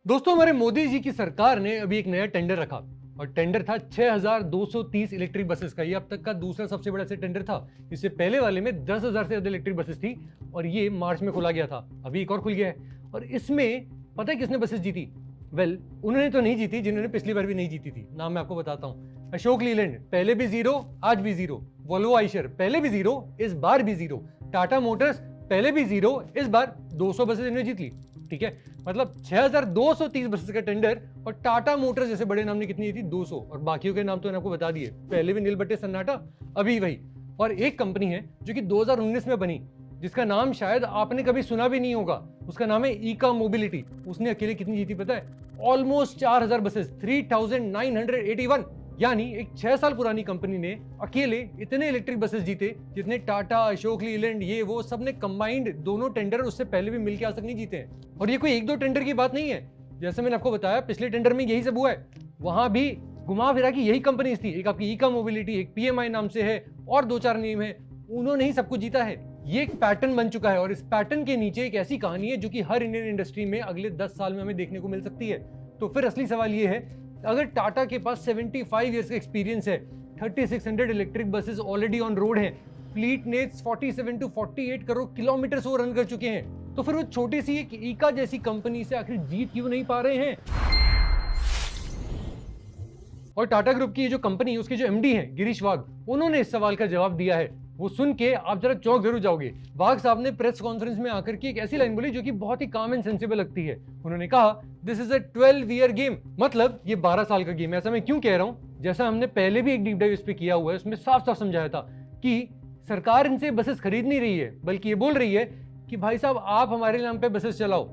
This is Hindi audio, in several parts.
दोस्तों, हमारे मोदी जी की सरकार ने अभी एक नया टेंडर रखा और टेंडर था 6230 इलेक्ट्रिक बसेस का। ये अब तक का दूसरा सबसे बड़ा से टेंडर था। इससे पहले वाले में 10,000 से ज्यादा इलेक्ट्रिक बसेस थी और ये मार्च में खोला गया था। अभी एक और खुल गया है और इसमें पता है किसने बसेस जीती? उन्होंने तो नहीं जीती जिन्होंने पिछली बार भी नहीं जीती थी। नाम मैं आपको बताता हूँ। अशोक लीलैंड पहले भी जीरो, आज भी जीरो। वोल्वो आइशर पहले भी जीरो, इस बार भी जीरो। टाटा मोटर्स पहले भी जीरो, इस बार 200 बसेस इन्होंने जीत ली। ठीक है, मतलब 6230 बसेस का टेंडर और टाटा मोटर्स जैसे बड़े नाम ने कितनी थी? 200। और बाकियों के नाम तो मैंने आपको बता दिए। पहले भी नील बट्टे सन्नाटा, अभी वही। और एक कंपनी है जो कि 2019 में बनी, जिसका नाम शायद आपने कभी सुना भी नहीं होगा। उसका नाम है ईका मोबिलिटी। उसने अकेले कितनी जीती पता है? Almost 4000 buses, 3981। यानी एक 6 साल पुरानी कंपनी ने अकेले इतने इलेक्ट्रिक बसेस जीते जितने टाटा, अशोक लीलैंड, ये वो सब ने कंबाइंड दोनों टेंडर उससे पहले भी मिलकर आज तक नहीं जीते हैं। और ये कोई एक दो टेंडर की बात नहीं है। जैसे मैंने आपको बताया पिछले टेंडर में यही सब हुआ है। वहां भी घुमा फिरा की यही कंपनी थी। एक आपकी ईका मोबिलिटी, एक पीएमआई नाम से है और 2-4 नेम है। उन्होंने ही सब कुछ जीता है। ये एक पैटर्न बन चुका है और इस पैटर्न के नीचे एक ऐसी कहानी है जो कि हर इंडियन इंडस्ट्री में अगले 10 साल में हमें देखने को मिल सकती है। तो फिर असली सवाल ये है, अगर टाटा के पास 75 इयर्स का एक्सपीरियंस है, 3600 electric buses already on road हैं, फ्लीट ने 47 to 48 करोड़ किलोमीटर वो रन कर चुके हैं, तो फिर वो छोटी सी एक ईका जैसी कंपनी से आखिर जीत क्यों नहीं पा रहे हैं? और टाटा ग्रुप की जो कंपनी है उसके जो एमडी हैं गिरीश वाघ, उन्होंने इस सवाल का जवाब दिया है। वो सुन के आप जरा चौंक जरूर जाओगे। वाघ साहब ने प्रेस कॉन्फ्रेंस में आकर के एक ऐसी लाइन बोली जो कि बहुत ही काम एंड सेंसिबल लगती है। उन्होंने कहा, this is a 12 year game, मतलब ये 12 साल का गेम है। ऐसा मैं क्यों कह रहा हूं? जैसा हमने पहले भी एक डीप डाइव इस पे किया हुआ है, उसमें साफ साफ समझाया था कि सरकार इनसे बसेस खरीद नहीं रही है, बल्कि ये बोल रही है कि भाई साहब आप हमारे नाम पे बसेस चलाओ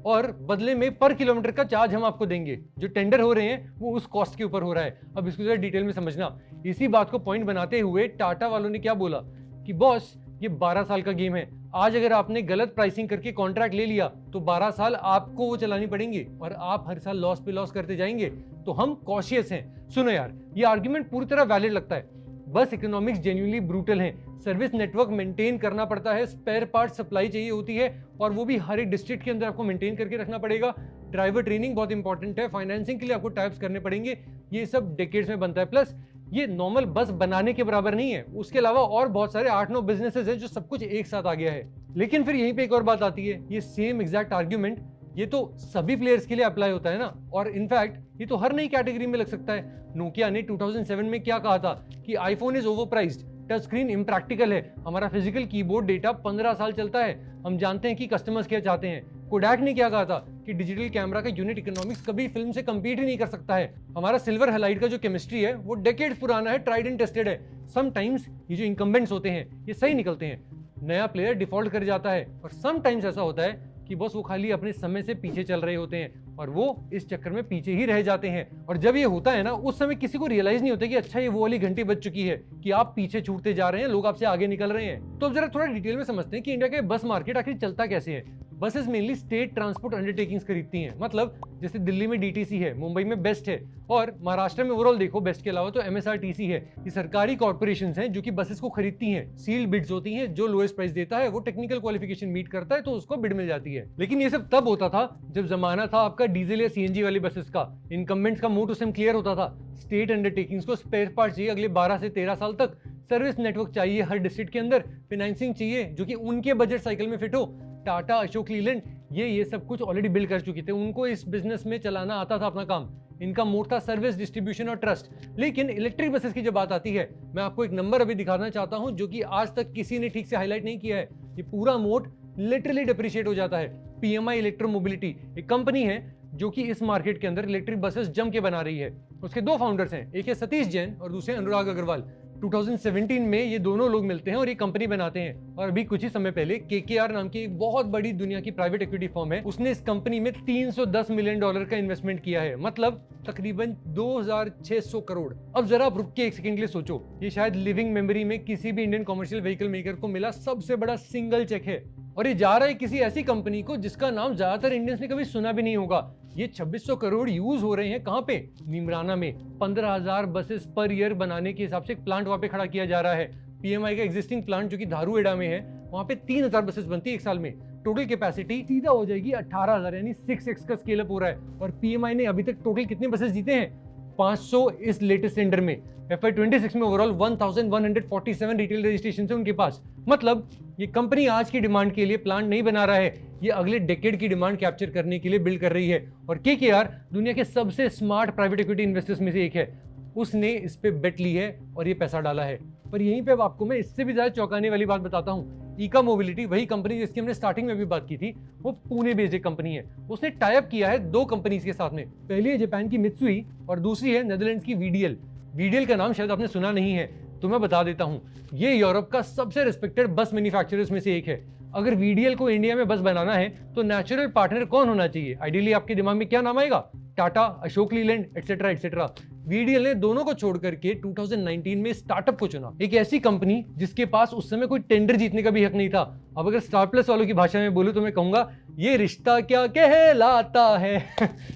और बदले में पर किलोमीटर का चार्ज हम आपको देंगे। जो टेंडर हो रहे हैं वो उस कॉस्ट के ऊपर हो रहा है। अब इसको जरा डिटेल में समझना। इसी बात को पॉइंट बनाते हुए टाटा वालों ने क्या बोला कि बॉस, ये 12 साल का गेम है। आज अगर आपने गलत प्राइसिंग करके कॉन्ट्रैक्ट ले लिया तो 12 साल आपको वो चलानी पड़ेंगे और आप हर साल लॉस पे लॉस करते जाएंगे। तो हम कॉशियस हैं। सुनो यार, ये आर्ग्यूमेंट पूरी तरह वैलिड लगता है। बस इकोनॉमिक्स जेन्युइनली ब्रूटल है। सर्विस नेटवर्क मेंटेन करना पड़ता है, स्पेयर पार्ट सप्लाई चाहिए होती है और वो भी हर एक डिस्ट्रिक्ट के अंदर आपको मेंटेन करके रखना पड़ेगा। ड्राइवर ट्रेनिंग बहुत इंपॉर्टेंट है। फाइनेंसिंग के लिए आपको टाइप्स करने पड़ेंगे। ये सब डेकेड्स में बनता है। प्लस ये नॉर्मल बस बनाने के बराबर नहीं है। उसके अलावा और बहुत सारे 8-9 बिजनेसेस हैं जो सब कुछ एक साथ आ गया है। लेकिन फिर यहीं पे एक और बात आती है, ये सेम एग्जैक्ट आर्ग्यूमेंट ये तो सभी प्लेयर्स के लिए अप्लाई होता है ना। और इनफैक्ट ये तो हर नई कैटेगरी में लग सकता है। नोकिया ने 2007 में क्या कहा था कि iPhone is overpriced, touch screen impractical है, हमारा फिजिकल कीबोर्ड डेटा 15 साल चलता है, हम जानते हैं कि कस्टमर्स क्या चाहते हैं। कोडैक ने क्या कहा था कि डिजिटल कैमरा का यूनिट इकोनॉमिक्स कभी फिल्म से कंपीट ही नहीं कर सकता है। हमारा सिल्वर हैलाइड का जो केमिस्ट्री है वो डेकेड्स पुराना है, ट्राइड एंड टेस्टेड है। समटाइम्स ये जो इंकम्बेंट्स होते हैं ये सही निकलते हैं, नया प्लेयर डिफॉल्ट कर जाता है। और समटाइम्स ऐसा होता है कि बस वो खाली अपने समय से पीछे चल रहे होते हैं और वो इस चक्कर में पीछे ही रह जाते हैं। और जब ये होता है ना, उस समय किसी को रियलाइज नहीं होता कि अच्छा ये वो वाली घंटी बज चुकी है कि आप पीछे छूटते जा रहे हैं, लोग आपसे आगे निकल रहे हैं। तो अब जरा थोड़ा डिटेल में समझते हैं कि इंडिया का बस मार्केट आखिर चलता कैसे है। Buses mainly state transport undertakings खरीदती हैं। मतलब जैसे दिल्ली में डीटीसी है, मुंबई में बेस्ट है और महाराष्ट्र में ओवरऑल देखो बेस्ट के अलावा तो एमएसआरटीसी है। ये सरकारी कॉर्पोरेशंस हैं जो कि बसेस को खरीदती हैं। सील्ड बिड्स होती हैं, जो लोएस्ट प्राइस देता है वो टेक्निकल क्वालिफिकेशन मीट करता है तो उसको बिड मिल जाती है। लेकिन ये सब तब होता था जब जमाना था आपका डीजल या सीएनजी वाली बसेस का। इनकम्बेंट्स का मोड उस टाइम क्लियर होता था। स्टेट अंडरटेकिंग्स को स्पेयर पार्ट चाहिए अगले 12 से 13 साल तक, सर्विस नेटवर्क चाहिए हर डिस्ट्रिक्ट के अंदर, फाइनेंसिंग चाहिए जो कि उनके बजट साइकिल में फिट हो। टाटा, अशोक लीलैंड ये सब कुछ ऑलरेडी बिल्ड कर चुके थे। उनको इस बिजनेस में चलाना आता था अपना काम। इनका मोड था सर्विस, डिस्ट्रीब्यूशन और ट्रस्ट। लेकिन इलेक्ट्रिक बसेस की जब बात आती है, मैं आपको एक नंबर अभी दिखाना चाहता हूं जो कि आज तक किसी ने ठीक से हाईलाइट नहीं किया है। ये पूरा मोड लिटरली डिप्रिशिएट हो जाता है। पीएमआई इलेक्ट्रो मोबिलिटी एक कंपनी है जो कि इस मार्केट के अंदर इलेक्ट्रिक बसेस जम के बना रही है। उसके 2 फाउंडर्स हैं, एक है सतीश जैन और दूसरे अनुराग अग्रवाल। 2017 में ये दोनों लोग मिलते हैं और ये कंपनी बनाते हैं। और अभी कुछ ही समय पहले केकेआर नाम की एक बहुत बड़ी दुनिया की प्राइवेट इक्विटी फर्म है, उसने इस कंपनी में $310 मिलियन का इन्वेस्टमेंट किया है। मतलब तकरीबन 2600 करोड़। अब जरा आप रुक के एक सेकंड के लिए सोचो, ये शायद लिविंग मेमोरी में किसी भी इंडियन कमर्शियल व्हीकल मेकर को मिला सबसे बड़ा सिंगल चेक है। और ये जा रहा है किसी ऐसी कंपनी को जिसका नाम ज्यादातर इंडियंस ने कभी सुना भी नहीं होगा। ये 2600 करोड़ यूज हो रहे हैं कहां पे? निमराना में 15,000 बसेस पर ईयर बनाने के हिसाब से एक प्लांट वहां पे खड़ा किया जा रहा है। पीएमआई का एग्जिस्टिंग प्लांट जो कि धारूहेड़ा में है, वहां पे 3,000 बसेस बनती है एक साल में। टोटल कैपेसिटी सीधा हो जाएगी 18,000, यानी 6x का स्केल अप हो रहा है। और पीएमआई ने अभी तक टोटल कितने बसेस जीते हैं? 500 इस लेटेस्ट टेंडर में। FY26 में ओवरऑल 1147 रिटेल रजिस्ट्रेशन है उनके पास। मतलब ये कंपनी आज की डिमांड के लिए प्लान नहीं बना रहा है, ये अगले डेकेड की डिमांड कैप्चर करने के लिए बिल्ड कर रही है। और KKR दुनिया के सबसे स्मार्ट प्राइवेट इक्विटी इन्वेस्टर्स में से एक है, उसने इस पे बेट ली है और ये पैसा डाला है। पर यहीं पे अब आपको मैं इससे भी ज्यादा चौंकाने वाली बात बताता हूँ। ईका मोबिलिटी, वही कंपनी जिसकी हमने स्टार्टिंग में भी बात की थी, वो पुणे बेस्ड एक कंपनी है। उसने टाई अप किया है दो कंपनीज के साथ में। पहली है जापान की मित्सुई और दूसरी है नेदरलैंड्स की VDL। VDL का नाम शायद आपने सुना नहीं है, तो मैं बता देता हूँ। ये यूरोप का सबसे रिस्पेक्टेड बस मैन्युफैक्चरर्स में से एक है। अगर VDL को इंडिया में बस बनाना है तो नेचुरल पार्टनर कौन होना चाहिए? आइडियली आपके दिमाग में क्या नाम आएगा? Tata, Ashok Leyland, etcetera etcetera. VDL ने दोनों को छोड़ करके 2019 में स्टार्टअप को चुना, एक ऐसी कंपनी जिसके पास उस समय कोई टेंडर जीतने का भी हक नहीं था। अब अगर स्टार प्लस वालों की भाषा में बोलूं तो मैं कहूंगा ये रिश्ता क्या कहलाता है।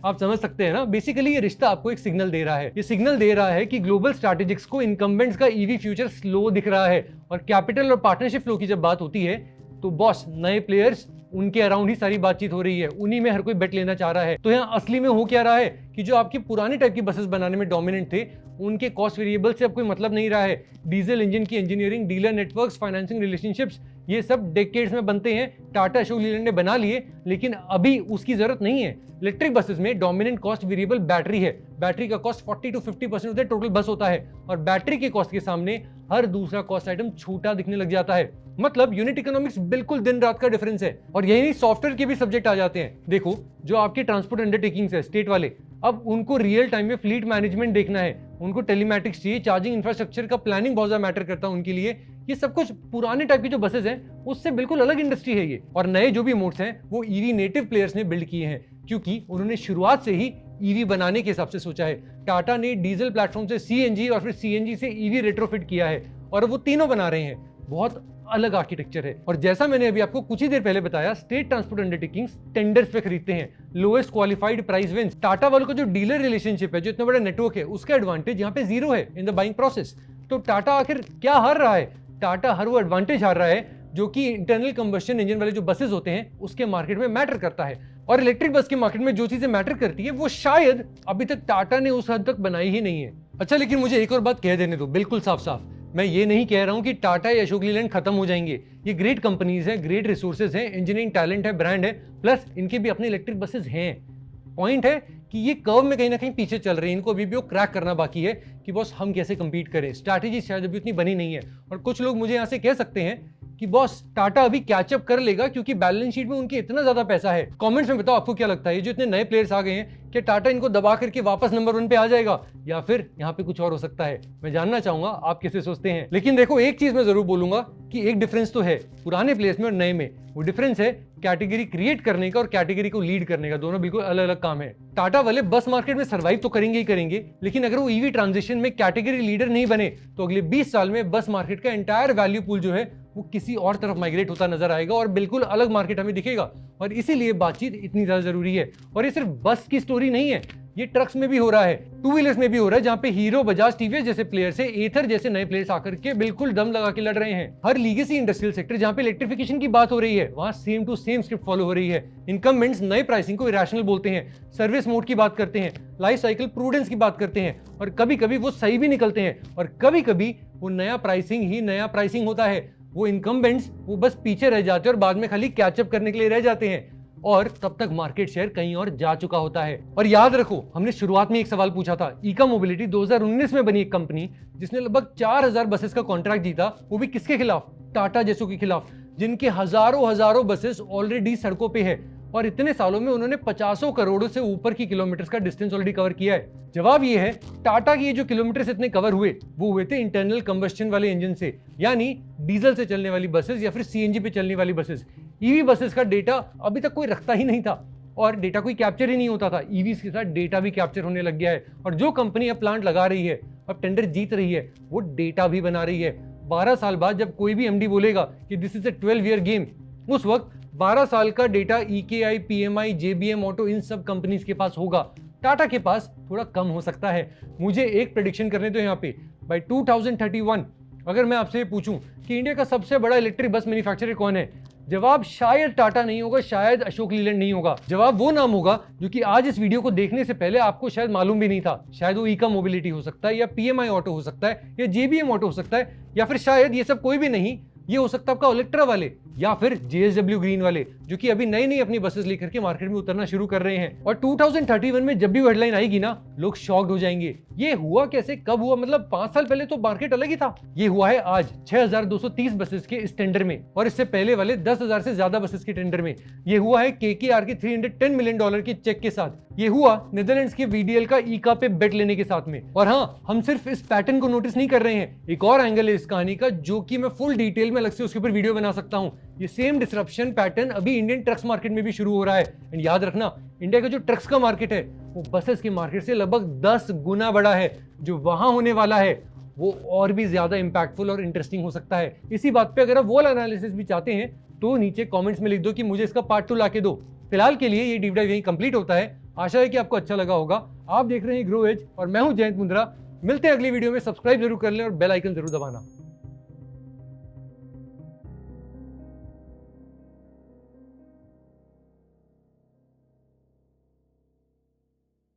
आप समझ सकते हैं ना। बेसिकली ये रिश्ता आपको एक सिग्नल दे रहा है। ये सिग्नल दे रहा है कि ग्लोबल स्ट्रैटेजिक्स को इनकम्बेंट्स का EV फ्यूचर स्लो दिख रहा है। और कैपिटल और पार्टनरशिप फ्लो की जब बात होती है तो बॉस, नए प्लेयर्स उनके अराउंड ही सारी बातचीत हो रही है, उन्हीं में हर कोई बेट लेना चाह रहा है। तो यहाँ असली में हो क्या रहा है कि जो आपकी पुराने टाइप की बसेस बनाने में डोमिनेंट थे, उनके कॉस्ट वेरिएबल से अब कोई मतलब नहीं रहा है। डीजल इंजन की engineering, dealer networks, financing relationships, ये सब डेकेड्स में बनते हैं। टाटा, अशोक लीलैंड ने बना लिए, लेकिन अभी उसकी जरूरत नहीं है। इलेक्ट्रिक बसेस में डोमिनेंट कॉस्ट वेरिएबल बैटरी है। बैटरी का cost 40 to 50% of the total बस होता है और बैटरी के कॉस्ट के सामने हर दूसरा कॉस्ट आइटम छोटा दिखने लग जाता है। मतलब यूनिट इकोनॉमिक्स बिल्कुल दिन रात का डिफरेंस है। और यही नहीं, सॉफ्टवेयर के भी सब्जेक्ट आ जाते हैं। देखो, जो आपके ट्रांसपोर्ट अंडरटेकिंग्स है स्टेट वाले, अब उनको रियल टाइम में फ्लीट मैनेजमेंट देखना है, उनको टेलीमैटिक्स चाहिए, चार्जिंग इंफ्रास्ट्रक्चर का प्लानिंग बहुत ज्यादा मैटर करता है उनके लिए। ये सब कुछ पुराने टाइप की जो बसेस हैं उससे बिल्कुल अलग इंडस्ट्री है ये। और नए जो भी मोड्स हैं वो EV नेटिव प्लेयर्स ने बिल्ड किए हैं, क्योंकि उन्होंने शुरुआत से ही EV बनाने के हिसाब से सोचा है। टाटा ने डीजल प्लेटफॉर्म से CNG और फिर CNG से EV रेट्रोफिट किया है और वो तीनों बना रहे हैं। बहुत अलग आर्किटेक्चर है। और जैसा मैंने अभी आपको कुछ ही देर पहले बताया, स्टेट ट्रांसपोर्ट अंडरटेकिंग्स टेंडर्स पे खरीदते हैं, lowest qualified price wins. Tata वालों का जो डीलर रिलेशनशिप है, जो इतना बड़ा नेटवर्क है, उसका एडवांटेज यहाँ पे जीरो है इन द बाइंग प्रोसेस। तो टाटा आखिर क्या हार रहा है? टाटा हर वो एडवांटेज हार रहा है जो कि इंटरनल कंबस्शन इंजन वाले जो बसेस होते हैं उसके मार्केट में मैटर करता है। और इलेक्ट्रिक बस के मार्केट में जो चीजें मैटर करती है वो शायद अभी तक टाटा ने उस हद तक बनाई ही नहीं है। अच्छा, लेकिन मुझे एक और बात कह देने दो बिल्कुल साफ साफ। मैं ये नहीं कह रहा हूं कि टाटा या अशोक लीलैंड खत्म हो जाएंगे। ये ग्रेट कंपनीज हैं, ग्रेट रिसोर्सेज हैं, इंजीनियरिंग टैलेंट है, ब्रांड है, प्लस इनके भी अपने इलेक्ट्रिक बसेस हैं। पॉइंट है कि ये कर्व में कहीं ना कहीं पीछे चल रहे हैं। इनको अभी भी वो क्रैक करना बाकी है कि बॉस हम कैसे compete करें। स्ट्रैटेजी शायद अभी उतनी बनी नहीं है। और कुछ लोग मुझे यहाँ से कह सकते हैं कि बॉस टाटा अभी कैचअप कर लेगा क्योंकि बैलेंस शीट में उनके इतना ज्यादा पैसा है। कमेंट्स में बताओ आपको क्या लगता है, ये जो इतने नए प्लेयर्स आ गए हैं, कि टाटा इनको दबा करके वापस नंबर 1 पे आ जाएगा या फिर यहाँ पे कुछ और हो सकता है? मैं जानना चाहूंगा आप कैसे सोचते हैं। लेकिन देखो, एक चीज मैं जरूर बोलूंगा कि एक डिफरेंस तो है पुराने प्लेयर्स में और नए में। वो डिफरेंस है कैटेगरी क्रिएट करने का और कैटेगरी को लीड करने का। दोनों बिल्कुल अलग अलग काम है। टाटा वाले बस मार्केट में सर्वाइव तो करेंगे ही करेंगे, लेकिन अगर वो EV ट्रांजिशन में कैटेगरी लीडर नहीं बने तो अगले 20 साल में बस मार्केट का एंटायर वैल्यू पूल जो है वो किसी और तरफ माइग्रेट होता नजर आएगा और बिल्कुल अलग मार्केट हमें दिखेगा। और इसीलिए बातचीत इतनी ज्यादा जरूरी है। और ये सिर्फ बस की स्टोरी नहीं है, ये ट्रक्स में भी हो रहा है, टू व्हीलर्स में भी हो रहा है, जहां पे हीरो, बजाज, टीवीएस जैसे प्लेयर्स है, एथर जैसे नए प्लेयर्स आकर के बिल्कुल दम लगा के लड़ रहे हैं। हर लीगेसी इंडस्ट्रियल सेक्टर जहां पे इलेक्ट्रिफिकेशन की बात हो रही है, वहां same to same script follow हो रही है। इनकम्बेंट्स नए प्राइसिंग को इरेशनल बोलते हैं, सर्विस मोड की बात करते हैं, लाइफ साइकिल प्रूडेंस की बात करते हैं, और कभी कभी वो सही भी निकलते हैं और कभी कभी वो नया प्राइसिंग ही नया प्राइसिंग होता है। वो इनकम्बेंट्स वो बस पीछे रह जाते हैं और बाद में खाली कैचअप करने के लिए रह जाते हैं और तब तक मार्केट शेयर कहीं और जा चुका होता है। और याद रखो, हमने शुरुआत में एक सवाल पूछा था, ईका मोबिलिटी 2019 में बनी एक कंपनी जिसने लगभग 4000 बसेस का कॉन्ट्रैक्ट जीता, वो भी किसके खिलाफ? टाटा जैसों के खिलाफ, जिनके हजारों बसेस ऑलरेडी सड़कों पे है और इतने सालों में उन्होंने 50 करोड़ से ऊपर की किलोमीटर का डिस्टेंस ऑलरेडी कवर किया है। जवाब ये है, टाटा के ये जो किलोमीटर इतने कवर हुए वो हुए थे इंटरनल कंबस्शन वाले इंजन से, यानी डीजल से चलने वाली बसेस या फिर सीएनजी पे चलने वाली बसेस। ईवी बसेस का डेटा अभी तक कोई रखता ही नहीं था और डेटा कोई कैप्चर ही नहीं होता था। ईवी के साथ डेटा भी कैप्चर होने लग गया है और जो कंपनी अब प्लांट लगा रही है, अब टेंडर जीत रही है, वो डेटा भी बना रही है। 12 साल बाद जब कोई भी एमडी बोलेगा कि this is a 12 year game, उस वक्त 12 साल का data EKI, PMI, JBM auto इन सब कंपनीज के पास होगा। टाटा के पास थोड़ा कम हो सकता है। मुझे एक प्रेडिक्शन करने दो यहाँ पे, बाय 2031 अगर मैं आपसे पूछूं कि इंडिया का सबसे बड़ा इलेक्ट्रिक बस मैन्युफैक्चरर कौन है, जवाब शायद टाटा नहीं होगा, शायद अशोक लीलैंड नहीं होगा। जवाब वो नाम होगा जो कि आज इस वीडियो को देखने से पहले आपको शायद मालूम भी नहीं था। शायद वो ईका मोबिलिटी हो सकता है, या पीएमआई ऑटो हो सकता है, या जेबीएम ऑटो हो सकता है, या फिर शायद ये सब कोई भी नहीं, ये हो सकता है आपका ओलेक्ट्रा वाले या फिर जेएसडब्ल्यू ग्रीन वाले, जो कि अभी नई नई अपनी बसेस लेकर के मार्केट में उतरना शुरू कर रहे हैं। और 2031 में जब भी वो हेडलाइन आएगी ना, लोग शॉक्ड हो जाएंगे। ये हुआ कैसे, कब हुआ? मतलब 5 साल पहले तो मार्केट अलग ही था। ये हुआ है आज 6230 बसेस के इस टेंडर में, और इससे पहले वाले 10,000 से ज्यादा बसेस के टेंडर में। ये हुआ है केकेआर के $310 मिलियन के चेक के साथ। ये हुआ नीदरलैंड्स के वीडीएल का ईका पे बेट लेने के साथ में। और हाँ, हम सिर्फ इस पैटर्न को नोटिस नहीं कर रहे हैं, एक और एंगल है इस कहानी का, जो कि मैं फुल डिटेल में अलग से उसके ऊपर वीडियो बना सकता हूं। ये सेम डिसरप्शन पैटर्न अभी इंडियन ट्रक्स मार्केट में भी शुरू हो रहा है। एंड याद रखना, इंडिया का जो ट्रक्स का मार्केट है वो बसेस के मार्केट से लगभग 10 गुना बड़ा है। जो वहां होने वाला है वो और भी ज्यादा इंपैक्टफुल और इंटरेस्टिंग हो सकता है। इसी बात पे अगर आप वो एनालिसिस भी चाहते हैं तो नीचे कमेंट्स में लिख दो कि मुझे इसका पार्ट 2 लाके दो। फिलहाल के लिए ये डीप डाइव यहीं कंप्लीट होता है। आशा है कि आपको अच्छा लगा होगा। आप देख रहे हैं ग्रो एज और मैं हूं जयंत मुंद्रा। मिलते हैं अगली वीडियो में। सब्सक्राइब जरूर कर लें और बेल आइकन जरूर दबाना।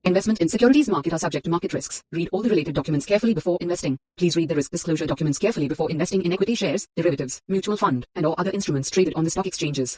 Investment in securities market are subject to market risks. Read all the related documents carefully before investing. Please read the risk disclosure documents carefully before investing in equity shares, derivatives, mutual fund, and or other instruments traded on the stock exchanges.